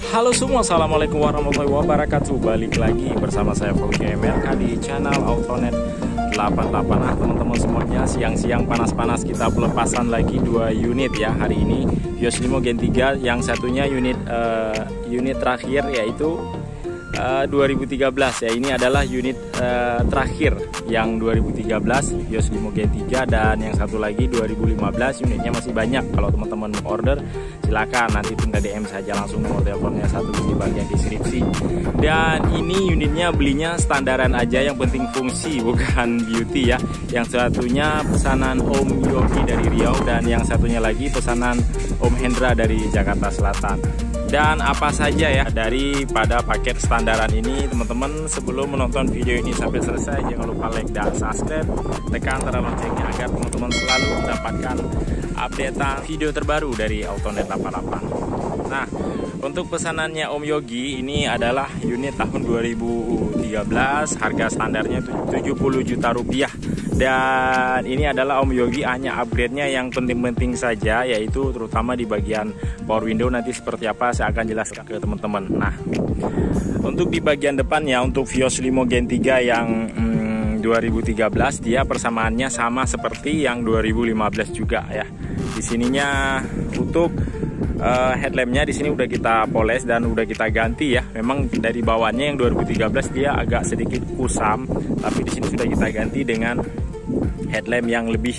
Halo semua, assalamualaikum warahmatullahi wabarakatuh. Balik lagi bersama saya Fauzi MLK di channel Autonet 88. Nah teman-teman semuanya, siang-siang panas-panas kita pelepasan lagi 2 unit ya hari ini. Vios Limo Gen 3, yang satunya unit terakhir yaitu 2013 ya. Ini adalah unit terakhir yang 2013 Vios Limo Gen 3, dan yang satu lagi 2015. Unitnya masih banyak. Kalau teman-teman mau order silakan, nanti tinggal DM saja langsung nomor teleponnya satu di bagian deskripsi. Dan ini unitnya belinya standaran aja, yang penting fungsi bukan beauty ya. Yang satunya pesanan Om Yogi dari Riau, dan yang satunya lagi pesanan Om Hendra dari Jakarta Selatan. Dan apa saja ya daripada paket standaran ini, teman-teman sebelum menonton video ini sampai selesai jangan lupa like dan subscribe, tekan tanda loncengnya agar teman-teman selalu mendapatkan updatean video terbaru dari Autonet 88. Nah, untuk pesanannya Om Yogi ini adalah unit tahun 2013, harga standarnya 70 juta rupiah. Dan ini adalah Om Yogi hanya upgrade-nya yang penting-penting saja, yaitu terutama di bagian power window. Nanti seperti apa saya akan jelaskan ke teman-teman. Nah, untuk di bagian depannya, untuk Vios Limo Gen 3 yang 2013, dia persamaannya sama seperti yang 2015 juga ya. Di sininya untuk headlampnya di sini udah kita poles dan udah kita ganti ya. Memang dari bawahnya yang 2013 dia agak sedikit kusam, tapi di sini sudah kita ganti dengan headlamp yang lebih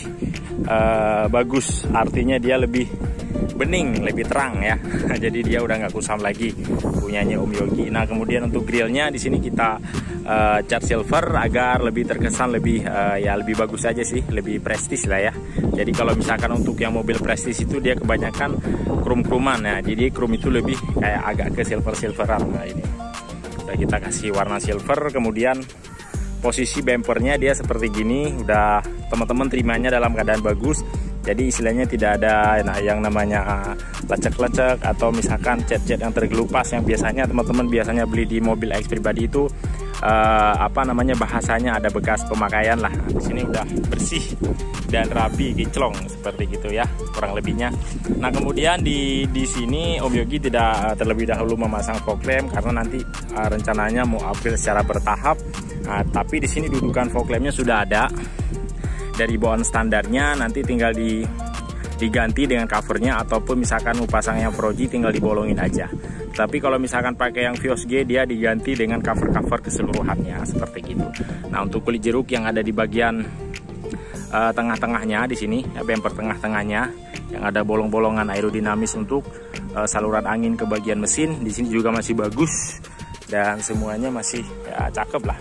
bagus. Artinya dia lebih bening, lebih terang ya. Jadi dia udah nggak kusam lagi, punyanya Om Yogi. Nah, kemudian untuk grillnya di sini kita cat silver agar lebih terkesan lebih lebih bagus aja sih, lebih prestis lah ya. Jadi kalau misalkan untuk yang mobil prestis itu dia kebanyakan krum-kruman ya. Jadi krum itu lebih kayak agak ke silver-silveran. Nah, ini udah kita kasih warna silver. Kemudian posisi bumpernya dia seperti gini, udah teman-teman terimanya dalam keadaan bagus. Jadi istilahnya tidak ada yang namanya lecek-lecek atau misalkan cat-cat yang tergelupas yang biasanya teman-teman beli di mobil X pribadi itu bahasanya ada bekas pemakaian lah. Di sini udah bersih dan rapi, kinclong seperti gitu ya kurang lebihnya. Nah, kemudian di sini Om Yogi tidak terlebih dahulu memasang fog lamp karena nanti rencananya mau upgrade secara bertahap. Nah, tapi di sini dudukan fog lampnya sudah ada dari bawaan standarnya, nanti tinggal diganti dengan covernya, ataupun misalkan mau pasang yang Pro G tinggal dibolongin aja. Tapi kalau misalkan pakai yang Vios G dia diganti dengan cover keseluruhannya seperti gitu. Nah, untuk kulit jeruk yang ada di bagian tengah-tengahnya di sini ya, bumper tengah-tengahnya yang ada bolong-bolongan aerodinamis untuk saluran angin ke bagian mesin, di sini juga masih bagus dan semuanya masih ya, cakep lah.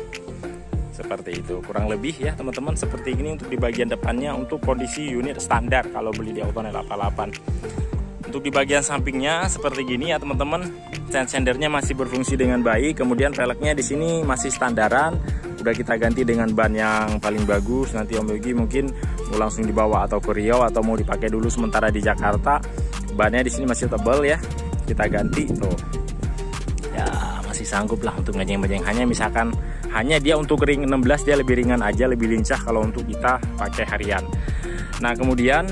Seperti itu kurang lebih ya teman-teman, seperti ini untuk di bagian depannya untuk kondisi unit standar kalau beli di Autonet 88. Untuk di bagian sampingnya seperti gini ya teman-teman, sendernya masih berfungsi dengan baik. Kemudian velgnya di sini masih standaran, udah kita ganti dengan ban yang paling bagus. Nanti Om Yogi mungkin mau langsung dibawa atau ke Riau atau mau dipakai dulu sementara di Jakarta, bannya di sini masih tebal ya, kita ganti tuh ya, masih sanggup lah untuk ngejeng-ngejeng. Hanya dia untuk ring 16 dia lebih ringan aja, lebih lincah kalau untuk kita pakai harian. Nah, kemudian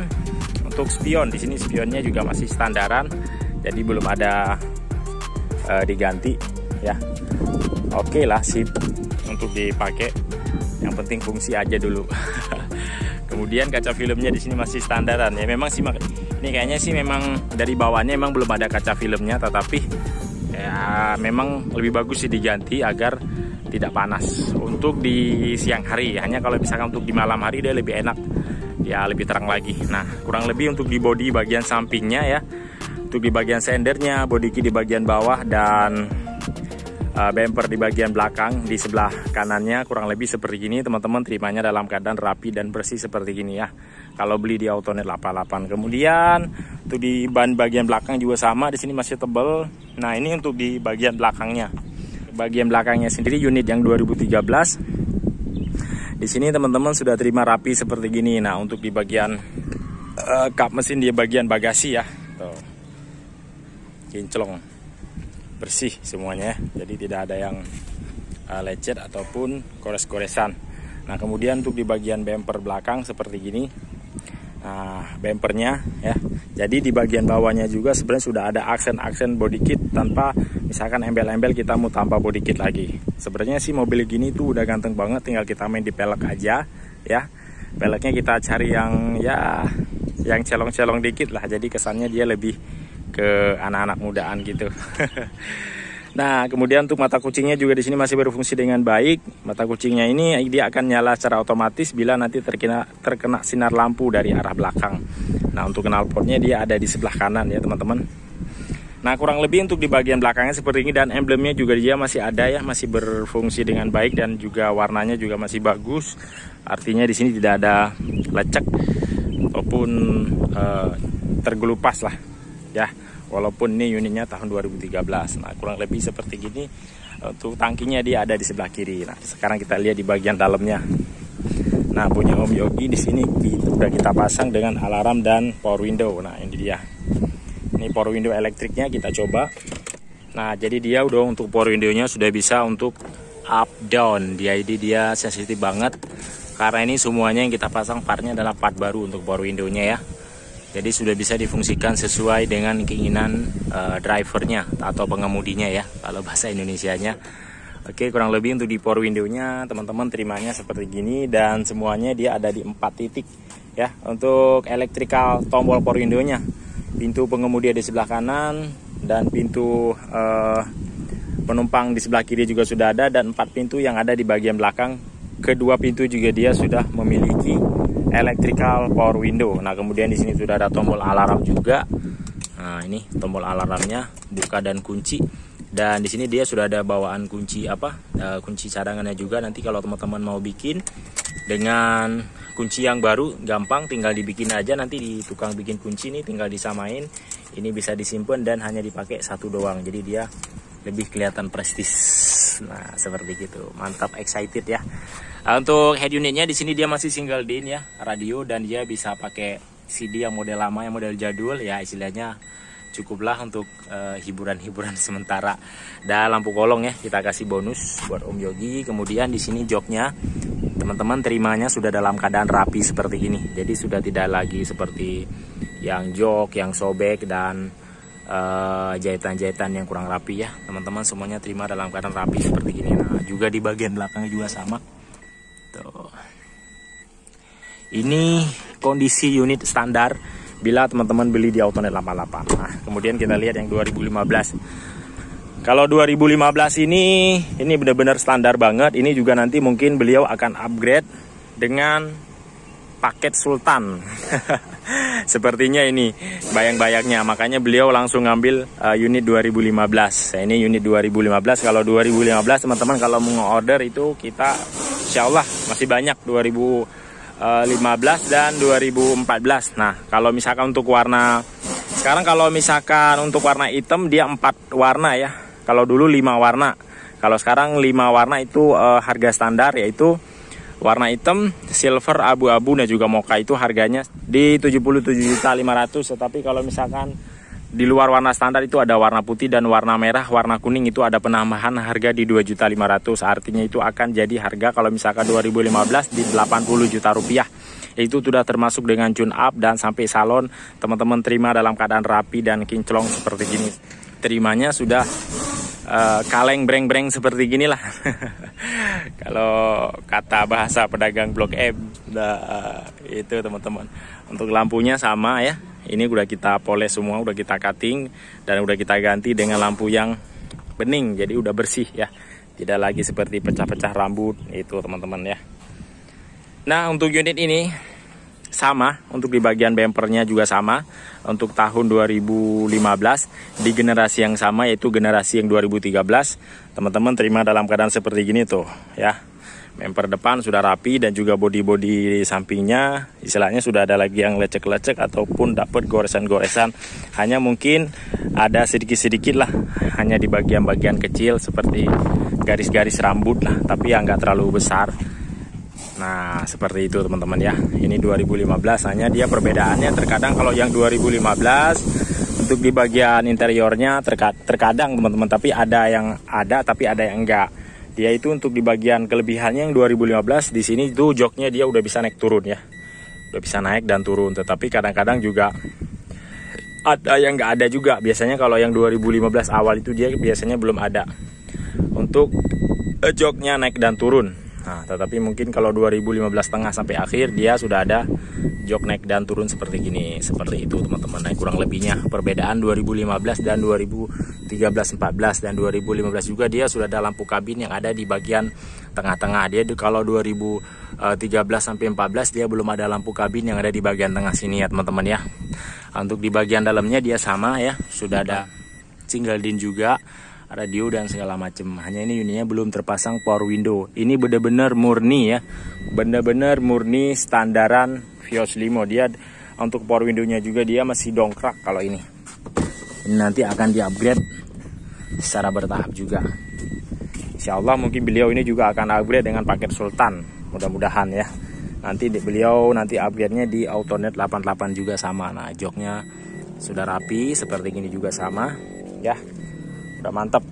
untuk spion di sini, spionnya juga masih standaran, jadi belum ada diganti ya. Oke lah, sip untuk dipakai, yang penting fungsi aja dulu. Kemudian kaca filmnya di sini masih standaran ya. Memang sih ini kayaknya sih memang dari bawahnya memang belum ada kaca filmnya, tetapi ya memang lebih bagus sih diganti agar tidak panas untuk di siang hari. Hanya kalau misalkan untuk di malam hari dia lebih enak ya, lebih terang lagi. Nah, kurang lebih untuk di bodi bagian sampingnya ya, untuk di bagian sendernya, body kit di bagian bawah, dan bumper di bagian belakang di sebelah kanannya kurang lebih seperti ini teman-teman, terimanya dalam keadaan rapi dan bersih seperti gini ya kalau beli di Autonet 88. Kemudian untuk di ban bagian belakang juga sama, di sini masih tebal. Nah, ini untuk di bagian belakangnya. Bagian belakangnya sendiri unit yang 2013 di sini teman-teman sudah terima rapi seperti gini. Nah, untuk di bagian kap mesin di bagian bagasi ya tuh, kinclong, bersih semuanya, jadi tidak ada yang lecet ataupun gores-goresan. Nah, kemudian untuk di bagian bumper belakang seperti gini. bumpernya ya. Jadi di bagian bawahnya juga sebenarnya sudah ada aksen-aksen body kit tanpa misalkan embel-embel kita mau tambah body kit lagi. Sebenarnya sih mobil gini tuh udah ganteng banget, tinggal kita main di pelek aja ya. Peleknya kita cari yang yang celong-celong dikit lah, jadi kesannya dia lebih ke anak-anak mudaan gitu. Nah, kemudian untuk mata kucingnya juga di sini masih berfungsi dengan baik. Mata kucingnya ini dia akan nyala secara otomatis bila nanti terkena sinar lampu dari arah belakang. Nah, untuk knalpotnya dia ada di sebelah kanan ya, teman-teman. Nah, kurang lebih untuk di bagian belakangnya seperti ini, dan emblemnya juga dia masih ada ya, masih berfungsi dengan baik dan juga warnanya juga masih bagus. Artinya di sini tidak ada lecek ataupun tergelupas lah ya. Walaupun ini unitnya tahun 2013. Nah, kurang lebih seperti gini. Untuk tangkinya dia ada di sebelah kiri. Nah, sekarang kita lihat di bagian dalamnya. Nah, punya Om Yogi di sini sudah kita pasang dengan alarm dan power window. Nah, ini dia. Ini power window elektriknya kita coba. Nah, jadi dia udah untuk power window-nya sudah bisa untuk up down. Dia sensitif banget. Karena ini semuanya yang kita pasang partnya adalah part baru untuk power window-nya ya. Jadi sudah bisa difungsikan sesuai dengan keinginan drivernya atau pengemudinya ya, kalau bahasa Indonesianya. Oke, kurang lebih untuk di power window-nya teman-teman terimanya seperti gini, dan semuanya dia ada di 4 titik ya. Untuk electrical tombol power window-nya, pintu pengemudi di sebelah kanan dan pintu penumpang di sebelah kiri juga sudah ada, dan 4 pintu yang ada di bagian belakang. Kedua pintu juga dia sudah memiliki electrical power window. Nah, kemudian di sini sudah ada tombol alarm juga. Nah, ini tombol alarmnya, buka dan kunci. Dan di sini dia sudah ada bawaan kunci kunci cadangannya juga. Nanti kalau teman-teman mau bikin dengan kunci yang baru, gampang, tinggal dibikin aja. Nanti di tukang bikin kunci ini tinggal disamain. Ini bisa disimpan dan hanya dipakai satu doang. Jadi dia lebih kelihatan prestis. Nah, seperti gitu. Mantap, excited ya. Untuk head unitnya di sini dia masih single din ya, radio, dan dia bisa pakai CD yang model lama, yang model jadul ya, istilahnya cukuplah untuk hiburan-hiburan sementara. Dan lampu kolong ya kita kasih bonus buat Om Yogi. Kemudian di sini joknya teman-teman terimanya sudah dalam keadaan rapi seperti ini. Jadi sudah tidak lagi seperti yang jok yang sobek dan jahitan-jahitan yang kurang rapi ya. Teman-teman semuanya terima dalam keadaan rapi seperti ini. Nah, juga di bagian belakangnya juga sama. Tuh. Ini kondisi unit standar bila teman-teman beli di Autonet 88. Nah, kemudian kita lihat yang 2015. Kalau 2015 ini benar-benar standar banget. Ini juga nanti mungkin beliau akan upgrade dengan paket Sultan. Sepertinya ini bayang-bayangnya. Makanya beliau langsung ngambil unit 2015. Nah, ini unit 2015. Kalau 2015 teman-teman kalau mau order itu kita insya Allah masih banyak 2015 dan 2014. Nah, kalau misalkan untuk warna sekarang, kalau misalkan untuk warna hitam dia 4 warna ya. Kalau dulu 5 warna. Kalau sekarang 5 warna itu harga standar, yaitu warna hitam, silver, abu-abu, dan juga mocha. Itu harganya di 77.500.000. Tetapi kalau misalkan di luar warna standar itu ada warna putih dan warna merah, warna kuning itu ada penambahan harga di 2.500.000. Artinya itu akan jadi harga kalau misalkan 2015 di 80 juta rupiah. Itu sudah termasuk dengan tune up dan sampai salon teman-teman terima dalam keadaan rapi dan kinclong seperti gini. Terimanya sudah kaleng breng-breng seperti ginilah. Kalau kata bahasa pedagang Blok M. Itu teman-teman. Untuk lampunya sama ya. Ini udah kita poles semua, udah kita cutting dan udah kita ganti dengan lampu yang bening, jadi udah bersih ya. Tidak lagi seperti pecah-pecah rambut itu teman-teman ya. Nah, untuk unit ini sama, untuk di bagian bumpernya juga sama. Untuk tahun 2015 di generasi yang sama, yaitu generasi yang 2013. Teman-teman terima dalam keadaan seperti gini tuh ya. Bumper depan sudah rapi dan juga bodi-bodi sampingnya istilahnya sudah ada lagi yang lecek-lecek ataupun dapat goresan-goresan. Hanya mungkin ada sedikit-sedikit lah, hanya di bagian-bagian kecil seperti garis-garis rambut lah, tapi yang nggak terlalu besar. Nah, seperti itu teman-teman ya. Ini 2015, hanya dia perbedaannya terkadang kalau yang 2015 untuk di bagian interiornya terkadang teman-teman, tapi ada yang ada tapi ada yang enggak. Dia itu untuk di bagian kelebihannya yang 2015 di sini itu joknya dia udah bisa naik turun ya. udah bisa naik dan turun. Tetapi kadang-kadang juga ada yang nggak ada juga. Biasanya kalau yang 2015 awal itu dia biasanya belum ada untuk joknya naik dan turun. Nah, tetapi mungkin kalau 2015 tengah sampai akhir dia sudah ada jok naik dan turun seperti gini. Seperti itu teman-teman. Nah, kurang lebihnya perbedaan 2015 dan 2013-14 dan 2015 juga dia sudah ada lampu kabin yang ada di bagian tengah-tengah. Dia kalau 2013 sampai 14 dia belum ada lampu kabin yang ada di bagian tengah sini ya teman-teman ya. Untuk di bagian dalamnya dia sama ya, sudah ada single din juga, radio dan segala macam. Hanya ini unitnya belum terpasang power window. Ini benar-benar murni ya, benar-benar murni standaran Vios Limo. Dia untuk power window-nya juga dia masih dongkrak kalau ini. Ini nanti akan di-upgrade secara bertahap juga. Insya Allah mungkin beliau ini juga akan upgrade dengan paket Sultan. Mudah-mudahan ya. Nanti beliau nanti upgrade-nya di Autonet 88 juga sama. Nah, joknya sudah rapi seperti ini juga sama ya. Udah mantap.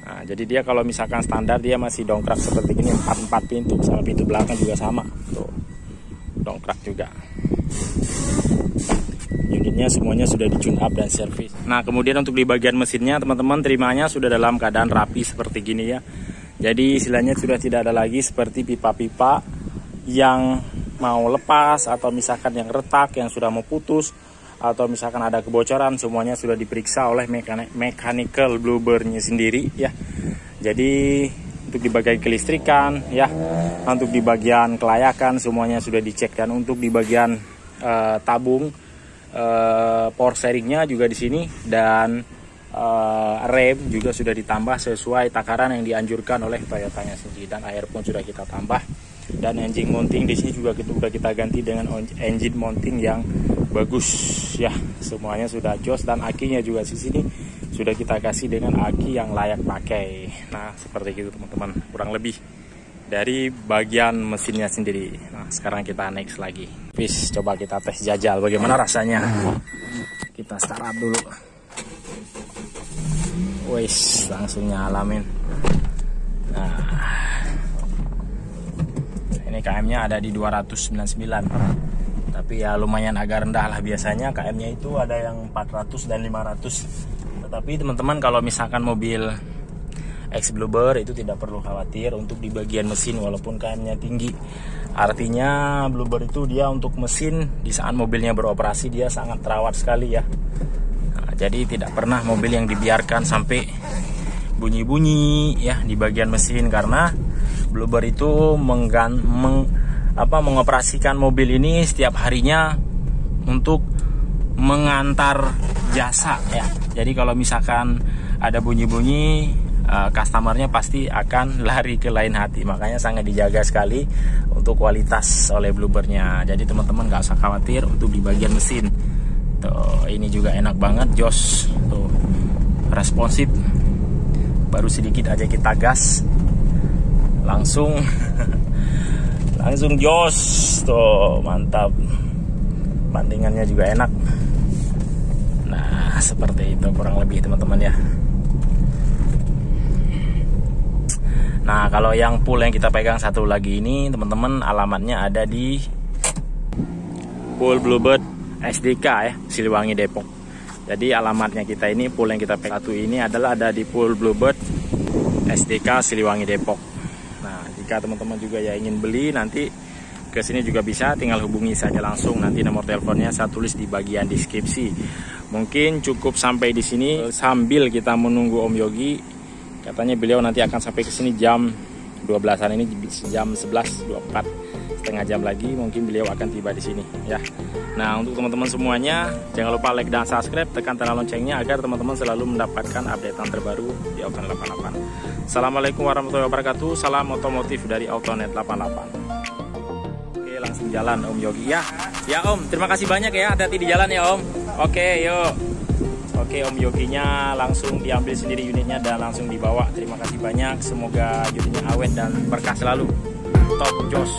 Nah, jadi dia kalau misalkan standar dia masih dongkrak seperti ini 4 pintu, sama pintu belakang juga sama. Tuh. Dongkrak juga. Unitnya semuanya sudah di tune up dan servis. Nah, kemudian untuk di bagian mesinnya teman-teman terimanya sudah dalam keadaan rapi seperti gini ya. Jadi istilahnya sudah tidak ada lagi seperti pipa-pipa yang mau lepas atau misalkan yang retak yang sudah mau putus, atau misalkan ada kebocoran, semuanya sudah diperiksa oleh mechanical blubbernya sendiri ya. Jadi untuk di bagian kelistrikan ya, untuk di bagian kelayakan semuanya sudah dicek, dan untuk di bagian tabung power steeringnya juga di sini, dan rem juga sudah ditambah sesuai takaran yang dianjurkan oleh Toyotanya sendiri, dan air pun sudah kita tambah, dan engine mounting di sini juga kita ganti dengan engine mounting yang bagus ya. Semuanya sudah jos, dan akinya juga di sini sudah kita kasih dengan aki yang layak pakai. Nah, seperti itu teman-teman, kurang lebih dari bagian mesinnya sendiri. Nah, sekarang kita next lagi. Please, coba kita tes jajal bagaimana rasanya. Kita start up dulu. Wes, langsung nyalamin. Nah, ini KM-nya ada di 299. Tapi ya lumayan agak rendah lah, biasanya KM-nya itu ada yang 400 dan 500. Tetapi teman-teman kalau misalkan mobil ex-Bluebird itu tidak perlu khawatir untuk di bagian mesin walaupun KM-nya tinggi. Artinya Bluebird itu dia untuk mesin di saat mobilnya beroperasi dia sangat terawat sekali ya. Nah, jadi tidak pernah mobil yang dibiarkan sampai bunyi-bunyi ya di bagian mesin, karena Bluebird itu mengoperasikan mobil ini setiap harinya untuk mengantar jasa ya. Jadi kalau misalkan ada bunyi-bunyi, customernya pasti akan lari ke lain hati. Makanya sangat dijaga sekali untuk kualitas oleh Bluebird-nya. Jadi teman-teman gak usah khawatir untuk di bagian mesin. Tuh, ini juga enak banget, jos. Tuh, responsif. Baru sedikit aja kita gas, langsung langsung jos. Tuh, mantap. Bandingannya juga enak. Nah, seperti itu kurang lebih teman-teman ya. Nah, kalau yang full yang kita pegang satu lagi ini teman-teman, alamatnya ada di Pool Bluebird SDK ya, Siliwangi Depok. Jadi alamatnya kita ini full yang kita pegang satu ini adalah ada di Pool Bluebird SDK Siliwangi Depok. Nah, jika teman-teman juga ya ingin beli, nanti ke sini juga bisa, tinggal hubungi saja langsung. Nanti nomor teleponnya saya tulis di bagian deskripsi. Mungkin cukup sampai di sini sambil kita menunggu Om Yogi. Katanya beliau nanti akan sampai ke sini jam 12-an, ini jam 11.24, setengah jam lagi mungkin beliau akan tiba di sini ya. Nah, untuk teman-teman semuanya jangan lupa like dan subscribe, tekan tanda loncengnya agar teman-teman selalu mendapatkan updatean terbaru di Autonet 88. Assalamualaikum warahmatullahi wabarakatuh. Salam otomotif dari Autonet 88. Langsung jalan Om Yogi ya. Ya Om, terima kasih banyak ya, hati-hati di jalan ya Om. Oke, yuk. Oke, Om Yoginya langsung diambil sendiri unitnya dan langsung dibawa. Terima kasih banyak, semoga unitnya awet dan berkah selalu. Top jos.